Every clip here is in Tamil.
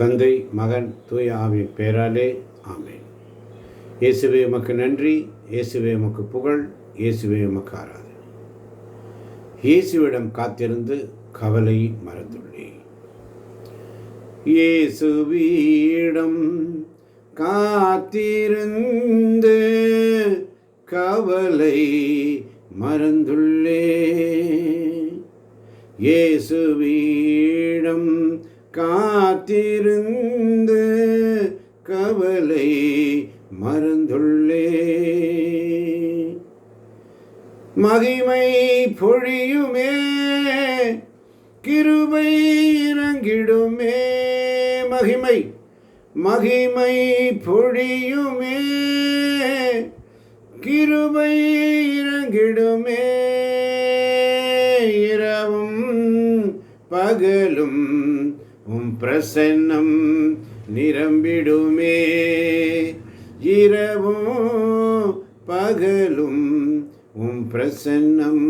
தந்தை, மகன், தூய ஆவியின் பெயராலே ஆமென். இயேசுவே உமக்கு நன்றி, இயேசுவே உமக்கு புகழ், இயேசுவே உமக்கு ஆராதனை. இயேசுவிடம் காத்திருந்து கவலை மறந்துள்ளேன். இயேசுவிடம் காத்திருந்து கவலை மறந்துள்ளேன். இயேசுவிடம் காத்திருந்து கவலை மறந்துள்ளேன். மகிமை பொழியுமே, கிருபை இறங்கிடுமே. மகிமை பொழியுமே, கிருபை இறங்கிடுமே. இரவும் பகலும் உம் பிரசன்னம் நிரம்பிடுமே. இரவும் பகலும் உம் பிரசன்னம்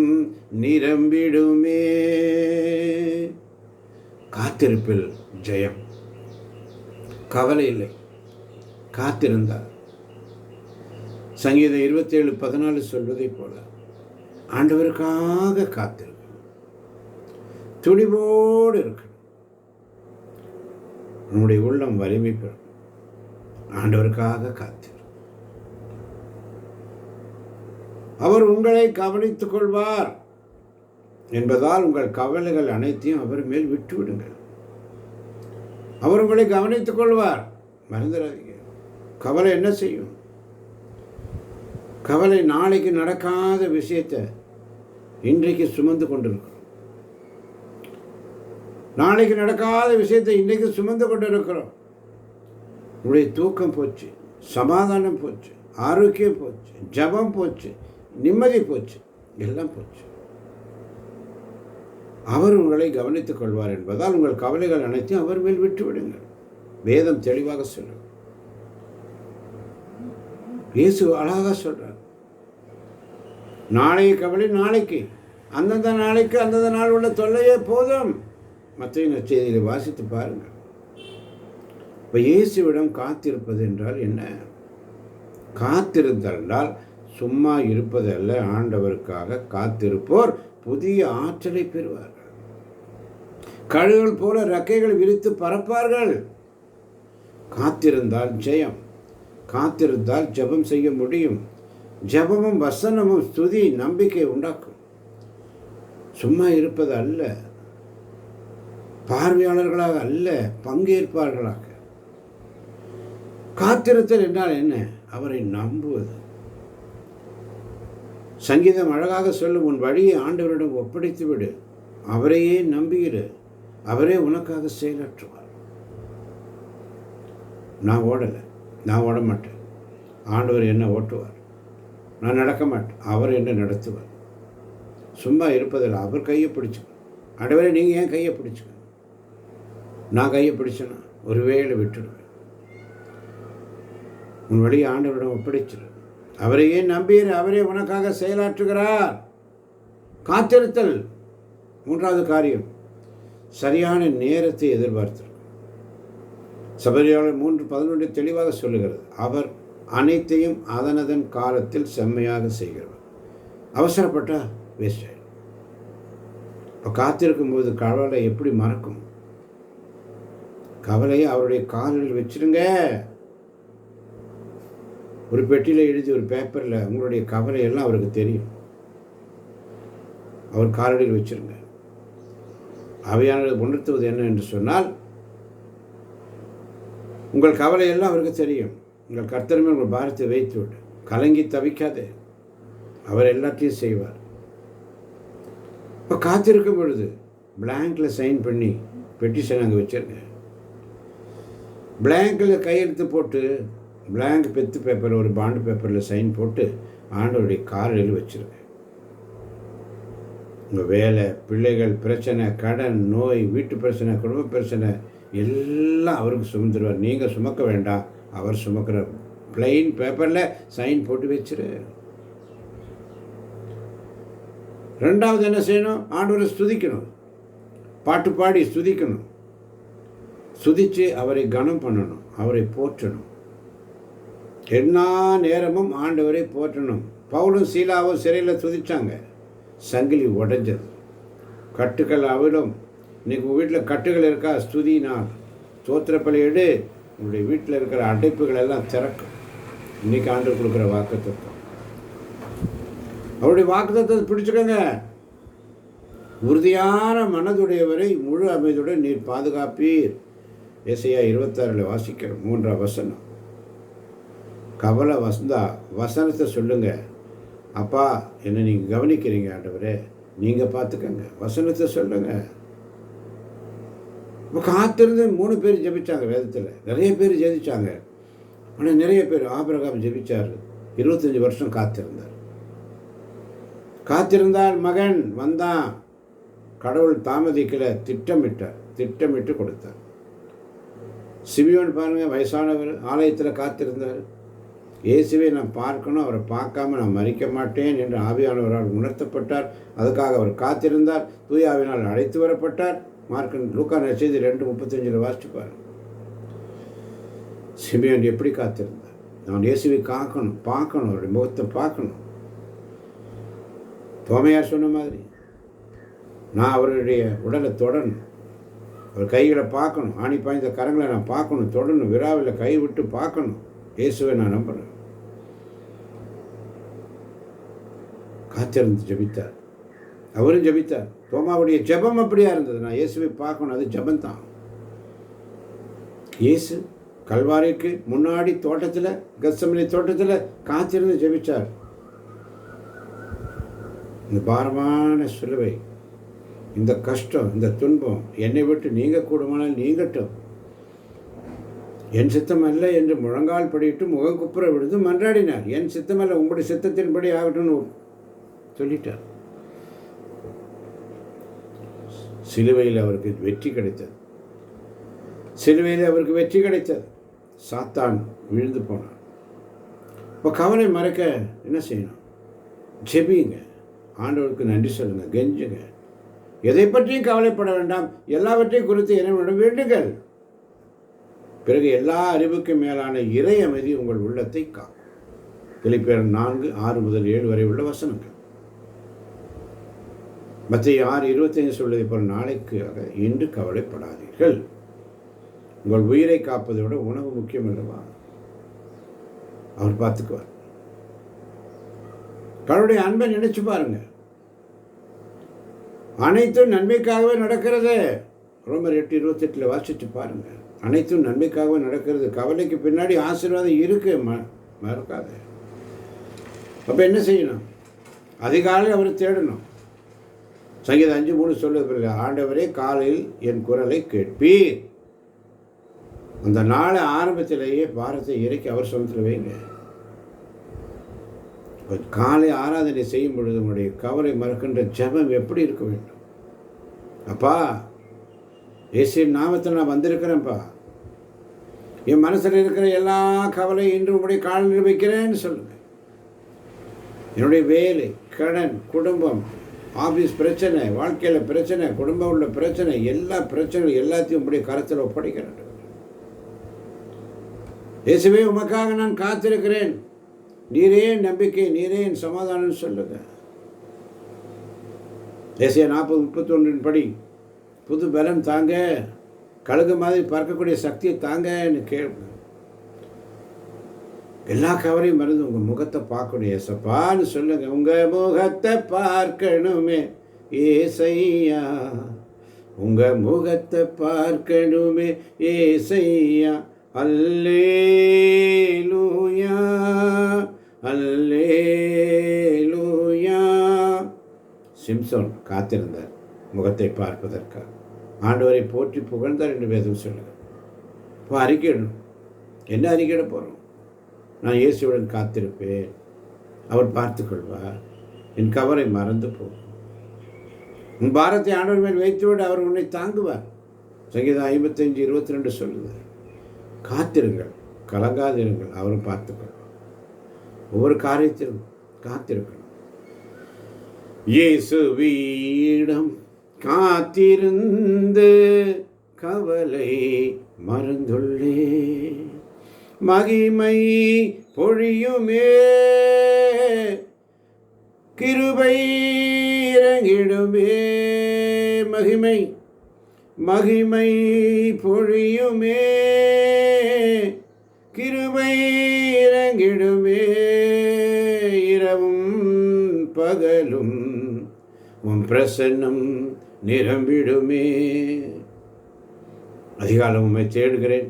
நிரம்பிடுமே. காத்திருப்பில் ஜெயம். கவலை இல்லை, காத்திருந்தார். சங்கீதம் 27:14 சொல்வதை போல ஆண்டவருக்காக காத்திருக்கணும், துணிவோடு இருக்கணும். உன்னுடைய உள்ளம் வலிமை பெறும். ஆண்டவருக்காக காத்திரு. அவர் உங்களை கவனித்துக் கொள்வார் என்பதால் உங்கள் கவலைகள் அனைத்தையும் அவர் மேல் விட்டுவிடுங்கள். அவர் உங்களை கவனித்துக் கொள்வார், மறந்துடாதீங்க. கவலை என்ன செய்யும்? கவலை நாளைக்கு நடக்காத விஷயத்தை இன்றைக்கு சுமந்து கொண்டிருக்கிறோம். நாளைக்கு நடக்காத விஷயத்தை இன்றைக்கு சுமந்து கொண்டிருக்கிறோம். உங்களுடைய தூக்கம் போச்சு, சமாதானம் போச்சு, ஆரோக்கியம் போச்சு, ஜபம் போச்சு, நிம்மதி போச்சு, எல்லாம் போச்சு. அவர் உங்களை கவனித்துக் கொள்வார் என்பதால் உங்கள் கவலைகள் அனைத்தையும் அவர் மேல் விட்டு விடுங்கள். வேதம் தெளிவாக சொல்லும். இயேசு அழகாக சொல்றார், நாளைய கவலை நாளைக்கு, அந்தந்த நாளைக்கு அந்தந்த நாள் உள்ள தொல்லையே போதும். மற்ற நற்செய்தியை வாசித்து பாருங்கள். இப்போ இயேசுவிடம் காத்திருப்பது என்றால் என்ன? காத்திருந்தால் சும்மா இருப்பது அல்ல. ஆண்டவருக்காக காத்திருப்போர் புதிய ஆற்றலை பெறுவார்கள். கழுகுகள் போல ரெக்கைகள் விரித்து பறப்பார்கள். காத்திருந்தால் ஜெயம். காத்திருந்தால் ஜெபம் செய்ய முடியும். ஜெபமும் வசனமும் ஸ்துதி நம்பிக்கை உண்டாக்கும். சும்மா இருப்பது அல்ல, பார்வையாளர்களாக அல்ல, பங்கேற்பார்களாக. காத்திருத்தல் என்றால் என்ன? அவரை நம்புவது. சங்கீதம் அழகாக சொல்லும், உன் வழியை ஆண்டவரிடம் ஒப்படைத்து விடு, அவரையே நம்புகிறு, அவரே உனக்காக செயலாற்றுவார். நான் ஓடலை, நான் ஓட மாட்டேன், ஆண்டவர் என்ன ஓட்டுவார். நான் நடக்க மாட்டேன், அவர் என்ன நடத்துவார். சும்மா இருப்பதில் அவர் கையை பிடிச்சுக்கணும். ஆண்டவரே நீங்கள் ஏன் கையை பிடிச்சுக்கணும்? நான் கையை பிடிச்சேன்னா ஒருவேளை விட்டுடுவேன். உன் வழியை ஆண்டவரிடம் ஒப்படைச்சிரு, அவரையே நம்பீர், அவரே உனக்காக செயலாற்றுகிறார். காத்திருத்தல். மூன்றாவது காரியம், சரியான நேரத்தை எதிர்பார்த்திருக்கும். சபரியாளர் 3:11 தெளிவாக சொல்லுகிறது, அவர் அனைத்தையும் அதனதன் காலத்தில் செம்மையாக செய்கிறவர். அவசரப்பட்டா வேஸ்ட் ஆகிடும். இப்போ காத்திருக்கும் போது கவலை எப்படி மறக்கும்? கவலையை அவருடைய காலில் வச்சிருங்க. ஒரு பெட்டியில் எழுதி ஒரு பேப்பரில் உங்களுடைய கவலையெல்லாம் அவருக்கு தெரியும். அவர் காலடியில் வச்சிருங்க. அவையானது உணர்த்துவது என்ன என்று சொன்னால், உங்கள் கவலையெல்லாம் அவருக்கு தெரியும். உங்கள் கர்த்தருமே உங்கள் பாரத்தை வைத்து விட்டு கலங்கி தவிக்காதே, அவர் எல்லாத்தையும் செய்வார். இப்போ காத்திருக்கும் பொழுது பிளாங்கில் சைன் பண்ணி பெட்டிஷன் அங்கே வச்சிருங்க. பிளாங்கில் கையெழுத்து போட்டு, பிளாங்க் பெத்து பேப்பர், ஒரு பாண்டு பேப்பரில் சைன் போட்டு ஆண்டவருடைய காலில் வச்சுருங்க. உங்கள் வேலை, பிள்ளைகள் பிரச்சனை, கடன், நோய், வீட்டு பிரச்சனை, குடும்ப பிரச்சனை எல்லாம் அவருக்கு சுமந்துடுவார். நீங்கள் சுமக்க வேண்டாம், அவர் சுமக்கிறார். பிளைன் பேப்பரில் சைன் போட்டு வச்சிரு. ரெண்டாவது என்ன செய்யணும்? ஆண்டவரை ஸ்துதிக்கணும், பாட்டு பாடி ஸ்துதிக்கணும். துதித்து அவரை கனம் பண்ணணும், அவரை போற்றணும். எல்லா நேரமும் ஆண்டவரை போற்றணும். பவுலும் சீலாவும் சிறையில் துதிச்சாங்க. சங்கிலி உடைஞ்சது, கட்டுக்கள் அவிழும். இன்னைக்கு உங்கள் வீட்டில் கட்டுகள் இருக்கா? ஸ்துதினால் தோத்திரப்பலி எடு, உங்களுடைய வீட்டில் இருக்கிற அடைப்புகள் எல்லாம் திறக்கும். இன்னைக்கு ஆண்டு கொடுக்குற வாக்குத்தத்தம், அவருடைய வாக்குத்தத்தத்தை பிடிச்சுக்கோங்க. உறுதியான மனதுடையவரை முழு அமைதியுடன் நீர் பாதுகாப்பீர். ஏசாயா 26 வாசிக்கிற 3ஆம் வசனம். கவலை வசந்தா வசனத்தை சொல்லுங்க. அப்பா என்னை நீங்கள் கவனிக்கிறீங்க ஆண்டவரே, நீங்கள் பார்த்துக்கங்க, வசனத்தை சொல்லுங்க. இப்போ காத்திருந்து 3 பேர் ஜெபிச்சாங்க. வேதத்தில் நிறைய பேர் ஜெபிச்சாங்க. ஆனால் நிறைய பேர் ஆபிரகாம் ஜெபிச்சார், 25 வருஷம் காத்திருந்தார். காத்திருந்தால் மகன் வந்தான். கடவுள் தாமதிக்கல, திட்டமிட்டு கொடுத்தார். சிமியோன் பாருங்க, வயசானவர், ஆலயத்தில் காத்திருந்தார். இயேசுவை நான் பார்க்கணும், அவரை பார்க்காம நான் மறிக்க மாட்டேன் என்று ஆவியானவரால் உணர்த்தப்பட்டார். அதுக்காக அவர் காத்திருந்தார். தூய ஆவியினால் அழைத்து வரப்பட்டார். லூக்கா நற்செய்தி 2:35 வாசிச்சுப்பார். சிமியோன் எப்படி காத்திருந்தார்? நான் இயேசுவை பார்க்கணும், அவருடைய முகத்தை பார்க்கணும். தோமையார் சொன்ன மாதிரி நான் அவருடைய உடலை தொடரணும், அவர் கைகளை பார்க்கணும், ஆணி பாய்ந்த கரங்களை நான் பார்க்கணும், தொடரணும், விழாவில் கை விட்டு பார்க்கணும். இயேசுவை நான் நம்புகிறேன். காத்திருந்து ஜெபித்தார், அவரும் ஜெபித்தார். தோமாவுடைய ஜெபம் அப்படியா இருந்தது, நான் இயேசுவை பார்க்கணும், அது ஜெபந்தான். இயேசு கல்வாரிக்கு முன்னாடி தோட்டத்தில், கெத்செமனே தோட்டத்தில் காத்திருந்து ஜெபிச்சார். இந்த பாரமான சிலுவை, இந்த கஷ்டம், இந்த துன்பம் என்னை விட்டு நீங்க கூடுமானால் நீங்கட்டும், என் சித்தம் அல்ல என்று முழங்கால் படிட்டு முகம் குப்புற விழுந்து மன்றாடினார். என் சித்தம் அல்ல, உங்களுடைய சித்தத்தின்படி ஆகட்டும்னு சொல்லிட்டார். சிலுவையில் அவருக்கு வெற்றி கிடைத்தது. சிலுவையில் அவருக்கு வெற்றி கிடைத்தது. சாத்தான் விழுந்து போனான். இப்போ கவலை மறக்க என்ன செய்யணும்? ஜெபிங்க, ஆண்டவருக்கு நன்றி சொல்லுங்க, கெஞ்சுங்க. எதை பற்றியும் கவலைப்பட வேண்டாம், எல்லாவற்றையும் குறித்து இறைவனிடம் வேண்டுங்கள். பிறகு எல்லா அறிவுக்கும் மேலான இறை அமைதி உங்கள் உள்ளத்தை காக்கும். பிலிப்பியர் 4:6-7 வரை உள்ள வசனங்கள். மத்தேயு 6:25 சொல்வதை போல நாளைக்காக இன்று கவலைப்படாதீர்கள். உங்கள் உயிரை காப்பதை விட உணவு முக்கியம் அல்லவா? அவர் பார்த்துக்குவார். கடவுளுடைய அன்பை நினைச்சு பாருங்க. அனைத்தும் நன்மைக்காகவே நடக்கிறது. ரோமர் 8:28 வாசிச்சு பாருங்க. அனைத்தும் நன்மைக்காகவே நடக்கிறது. கவலைக்கு பின்னாடி ஆசீர்வாதம் இருக்கு, மறக்காது. அப்போ என்ன செய்யணும்? அதிகாலையில் அவர் தேடணும். சங்கீதம் 5:3 சொல்லுது, ஆண்டவரே காலையில் என் குரலை கேட்பீர். அந்த நாளை ஆரம்பத்திலேயே பாரத்தை இறக்கி அவர் சமத்தில் வைங்க. காலை ஆராதனை செய்யும் பொழுது உங்களுடைய கவலை மறக்கின்ற ஜெபம் எப்படி இருக்க வேண்டும்? அப்பா, இயேசுவின் நாமத்தில் நான் வந்திருக்கிறேன்ப்பா, என் மனசில் இருக்கிற எல்லா கவலையும் இன்று உங்களுடைய காலில் வைக்கிறேன்னு சொல்லுங்க. என்னுடைய வேலை, கடன், குடும்பம், ஆஃபீஸ் பிரச்சனை, வாழ்க்கையில் பிரச்சனை, குடும்பம் உள்ள பிரச்சனை, எல்லா பிரச்சனையும் எல்லாத்தையும் உங்களுடைய கரத்தில் ஒப்படைக்கிறேன். இயேசுவே, உமக்காக நான் காத்திருக்கிறேன், நீரே நம்பிக்கை, நீரே என் சமாதானம் சொல்லுங்க. ஏசாயா 40:31 படி புது பலம் தாங்க, கழுகு மாதிரி பறக்கக்கூடிய சக்தியை தாங்கன்னு கேள்வி. எல்லா கவரையும் மறந்து உங்கள் முகத்தை பார்க்கணும் ஏசப்பான்னு சொல்லுங்க. உங்கள் முகத்தை பார்க்கணுமே ஏசையா, உங்கள் முகத்தை பார்க்கணுமே ஏசையா. அல்லேலூயா, அல்லேலூயா. சிம்சோன் காத்திருந்தார் முகத்தை பார்ப்பதற்காக. ஆண்டவரை போற்றி புகழ்ந்தார் என்று வேதம் சொல்லுங்கள். இப்போ அறிக்கையிடணும். என்ன அறிக்கையிட போகிறோம்? நான் இயேசுவுடன் காத்திருப்பேன், அவர் பார்த்துக்கொள்வார், என் கவலை மறந்து போகும். உன் பாரத்தை ஆண்டவர் மேல் வைத்துவிட அவர் உன்னை தாங்குவார். சங்கீதம் 55:22 சொல்லுது. காத்திருங்கள், கலங்காதிருங்கள், அவரும் பார்த்துக்கொள்வார். ஒவ்வொரு காரியத்திலும் காத்திருக்கணும். இயேசுவிடம் காத்திருந்து கவலை மறந்துள்ளே. மகிமை பொழியுமே, கிருபை இறங்கிடுமே. மகிமை மகிமை பொழியுமே, கிருபை இறங்கிடுமே. இரவும் பகலும் உன் பிரசன்னம் நிரம்பிடுமே. அதிகாலம் உம்மை தேடுகிறேன்,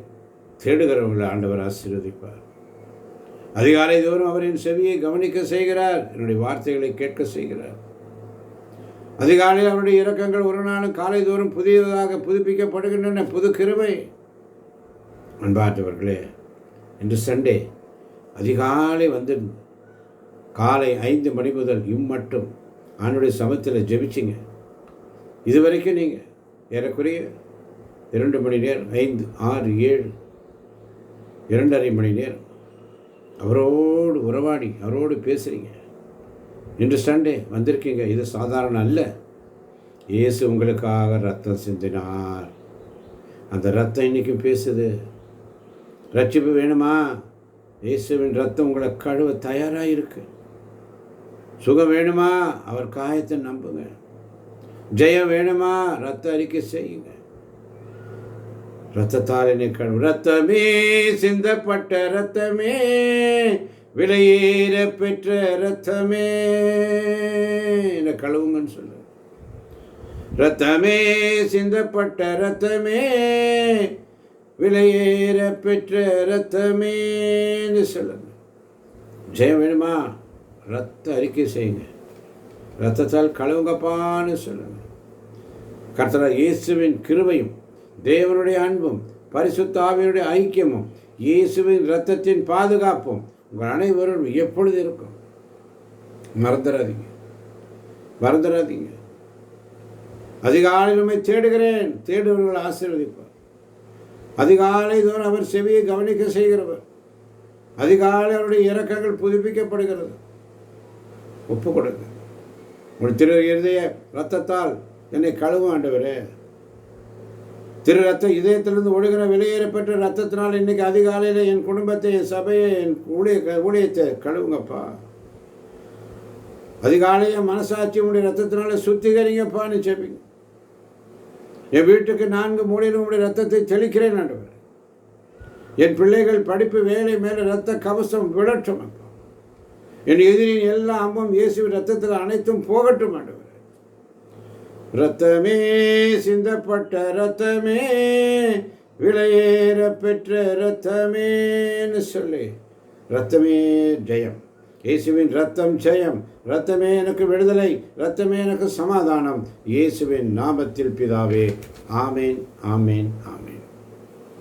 தேடுகிறவங்களை ஆண்டவர் ஆசீர்வதிப்பார். அதிகாலை தோறும் அவரின் செவியை கவனிக்க செய்கிறார், என்னுடைய வார்த்தைகளை கேட்க செய்கிறார். அதிகாலையில் அவருடைய இரக்கங்கள் ஒரு நாளும் காலை தோறும் புதியதாக புதுப்பிக்கப்படுகின்றன. புது கிருபை. அன்பாற்றவர்களே, இன்று சண்டே அதிகாலை வந்து காலை 5 மணி முதல் இம்மட்டும் ஆண்டுடைய சமத்தில் ஜெபிச்சிங்க. இதுவரைக்கும் நீங்கள் ஏறக்குறைய 2 மணி நேரம், 5, 6, 7, 2.5 மணி நேரம் அவரோடு உறவாடி அவரோடு பேசுகிறீங்க. இன்று சண்டே வந்திருக்கீங்க. இது சாதாரண அல்ல. இயேசு உங்களுக்காக ரத்தம் சிந்தினார். அந்த ரத்தம் இன்றைக்கும் பேசுது. ரட்சிப்பு வேணுமா? இயேசுவின் ரத்தம் உங்களை கழுவ தயாராக இருக்கு. சுகம் வேணுமா? அவர் காயத்தை நம்புங்க. ஜெயம் வேணுமா? ரத்த அறிக்கை செய்யுங்க. ரத்தத்தால் என்னை கழுவு. ரத்தமே சிந்தப்பட்ட ரத்தமே, விலையேற பெற்ற ரத்தமே, என்னை கழுவுங்கன்னு சொல்லு. ரத்தமே சிந்தப்பட்ட ரத்தமே, விலையேற பெற்ற ரத்தமேன்னு சொல்லுங்க. ஜெயம் வேணுமா? ரத்த அறிக்கை செய்யுங்க. ரத்தத்தால் கழுவுங்கப்பான்னு சொல்லுங்க. கர்த்தர் இயேசுவின் கிருபையும் தேவனுடைய அன்பும் பரிசுத்த ஆவியினுடைய ஐக்கியமும் இயேசுவின் இரத்தத்தின் பாதுகாப்பும் உங்கள் அனைவரும் எப்பொழுது இருக்கும். மறந்துடாதீங்க, மறந்துடாதீங்க. அதிகாலையில் உம்மை தேடுகிறேன், தேடுவர்கள் ஆசீர்வதிப்பார். அதிகாலை தோறும் அவர் செவியை கவனிக்க செய்கிறவர். அதிகாலை அவருடைய இரக்கங்கள் புதுப்பிக்கப்படுகிறது. ஒப்பு கொடுங்க. உங்கள் திரு இருதய ரத்தத்தால் என்னை கழுவும் ஆண்டவரே. திரு ரத்தம் இதயத்திலிருந்து ஒழுகிற வெளியேறப்பட்ட ரத்தத்தினால் இன்னைக்கு அதிகாலையில் என் குடும்பத்தை, என் சபையை, என் ஊழியத்தை கழுவுங்கப்பா. அதிகாலையை மனசாட்சி உடைய ரத்தத்தினால சுத்திகரிங்கப்பான்னு செப்பிங்க. என் வீட்டுக்கு 4 மூலையிலும் உடைய ரத்தத்தை தெளிக்கிறேன் ஆண்டவர். என் பிள்ளைகள் படிப்பு வேலை மேலே ரத்த கவசம் விடட்டும் அப்பா. என் எதிரின் எல்லா அம்பும் இயேசுவின் ரத்தத்தில் அனைத்தும் போகட்டும் ஆண்டவர். ரத்தமே சிந்தப்பட்ட ரத்தமே, விலையேற பெற்ற ரத்தமேன்னு சொல்லி, ரத்தமே ஜெயம். இயேசுவின் ரத்தம் ஜெயம். ரத்தமே எனக்கு விடுதலை, ரத்தமே எனக்கு சமாதானம். இயேசுவின் நாமத்தில் பிதாவே. ஆமேன், ஆமேன், ஆமேன்.